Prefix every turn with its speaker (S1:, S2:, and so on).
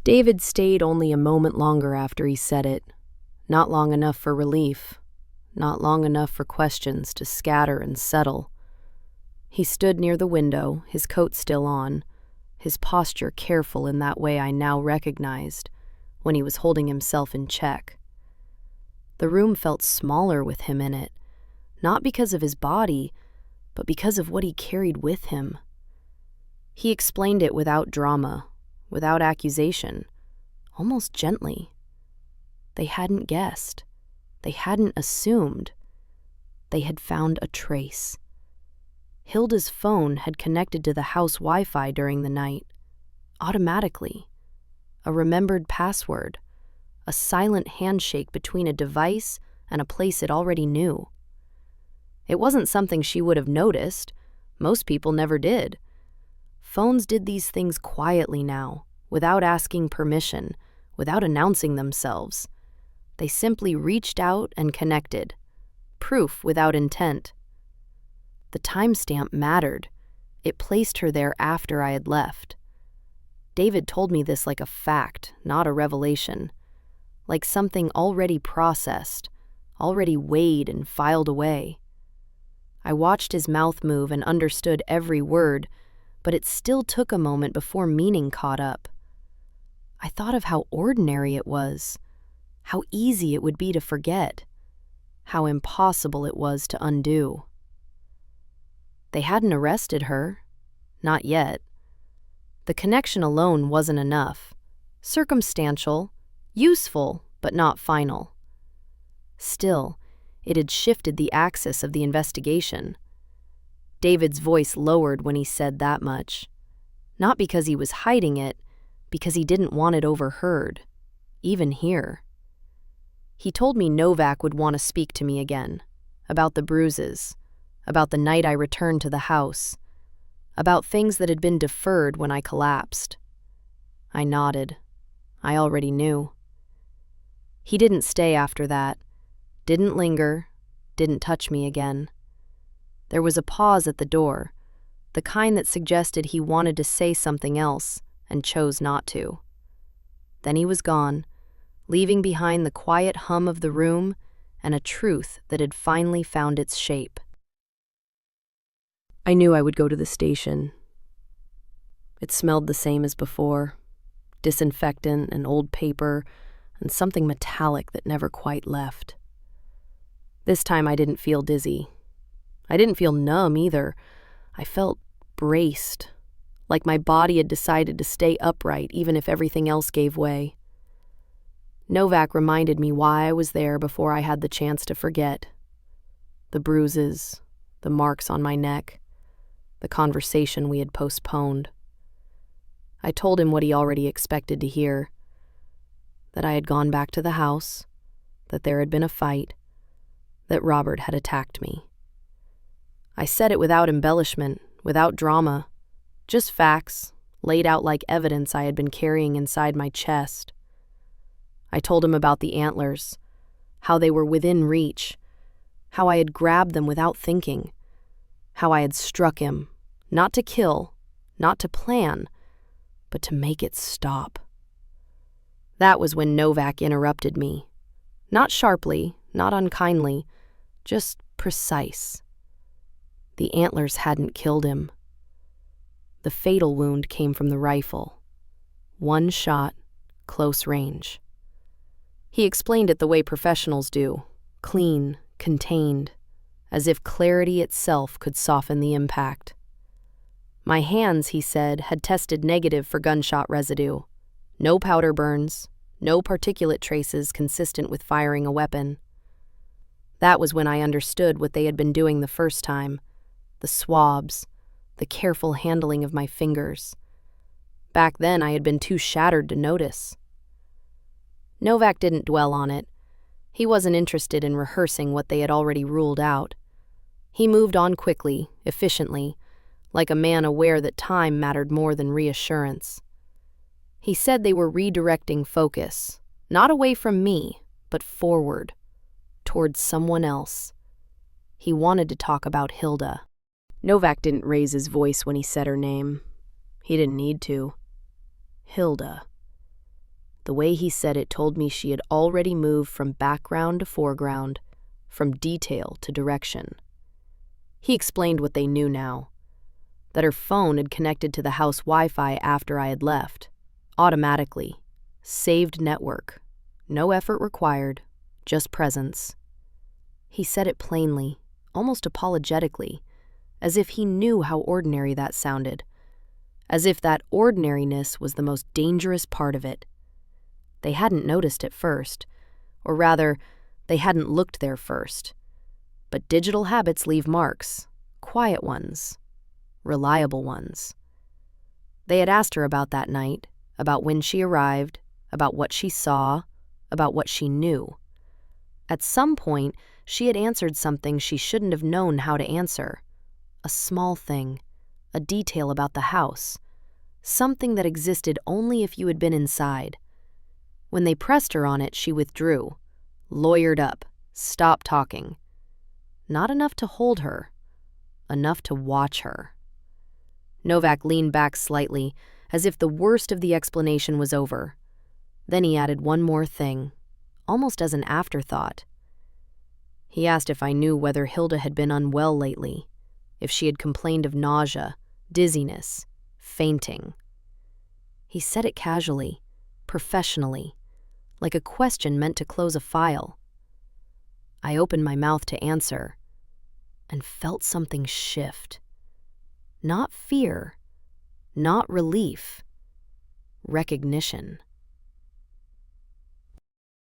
S1: David stayed only a moment longer after he said it. Not long enough for relief. Not long enough for questions to scatter and settle. He stood near the window, his coat still on, his posture careful in that way I now recognized, when he was holding himself in check. The room felt smaller with him in it, not because of his body, but because of what he carried with him. He explained it without drama, without accusation, almost gently. They hadn't guessed. They hadn't assumed. They had found a trace. Hilda's phone had connected to the house Wi-Fi during the night, automatically. A remembered password, a silent handshake between a device and a place it already knew. It wasn't something she would have noticed. Most people never did. Phones did these things quietly now, without asking permission, without announcing themselves. They simply reached out and connected. Proof without intent. The timestamp mattered. It placed her there after I had left. David told me this like a fact, not a revelation. Like something already processed, already weighed and filed away. I watched his mouth move and understood every word, but it still took a moment before meaning caught up. I thought of how ordinary it was, how easy it would be to forget, how impossible it was to undo. They hadn't arrested her. Not yet. The connection alone wasn't enough. Circumstantial, useful, but not final. Still, it had shifted the axis of the investigation. David's voice lowered when he said that much. Not because he was hiding it, because he didn't want it overheard, even here. He told me Novak would want to speak to me again, about the bruises, about the night I returned to the house, about things that had been deferred when I collapsed. I nodded. I already knew. He didn't stay after that, didn't linger, didn't touch me again. There was a pause at the door, the kind that suggested he wanted to say something else and chose not to. Then he was gone, leaving behind the quiet hum of the room and a truth that had finally found its shape. I knew I would go to the station. It smelled the same as before, disinfectant and old paper and something metallic that never quite left. This time I didn't feel dizzy. I didn't feel numb either. I felt braced, like my body had decided to stay upright even if everything else gave way. Novak reminded me why I was there before I had the chance to forget. The bruises, the marks on my neck, the conversation we had postponed. I told him what he already expected to hear, that I had gone back to the house, that there had been a fight, that Robert had attacked me. I said it without embellishment, without drama, just facts, laid out like evidence I had been carrying inside my chest. I told him about the antlers, how they were within reach, how I had grabbed them without thinking, how I had struck him, not to kill, not to plan, but to make it stop. That was when Novak interrupted me. Not sharply, not unkindly, just precise. The antlers hadn't killed him. The fatal wound came from the rifle. One shot, close range. He explained it the way professionals do, clean, contained, as if clarity itself could soften the impact. My hands, he said, had tested negative for gunshot residue. No powder burns, no particulate traces consistent with firing a weapon. That was when I understood what they had been doing the first time. The swabs, the careful handling of my fingers. Back then I had been too shattered to notice. Novak didn't dwell on it. He wasn't interested in rehearsing what they had already ruled out. He moved on quickly, efficiently, like a man aware that time mattered more than reassurance. He said they were redirecting focus, not away from me, but forward, towards someone else. He wanted to talk about Hilda. Novak didn't raise his voice when he said her name. He didn't need to. Hilda. The way he said it told me she had already moved from background to foreground, from detail to direction. He explained what they knew now, that her phone had connected to the house Wi-Fi after I had left, automatically, saved network, no effort required, just presence. He said it plainly, almost apologetically, as if he knew how ordinary that sounded, as if that ordinariness was the most dangerous part of it. They hadn't noticed it first, or rather, they hadn't looked there first. But digital habits leave marks, quiet ones, reliable ones. They had asked her about that night, about when she arrived, about what she saw, about what she knew. At some point, she had answered something she shouldn't have known how to answer. A small thing, a detail about the house, something that existed only if you had been inside. When they pressed her on it, she withdrew, lawyered up, stopped talking. Not enough to hold her, enough to watch her. Novak leaned back slightly, as if the worst of the explanation was over. Then he added one more thing, almost as an afterthought. He asked if I knew whether Hilda had been unwell lately, if she had complained of nausea, dizziness, fainting. He said it casually, professionally, like a question meant to close a file. I opened my mouth to answer, and felt something shift. Not fear, not relief, recognition.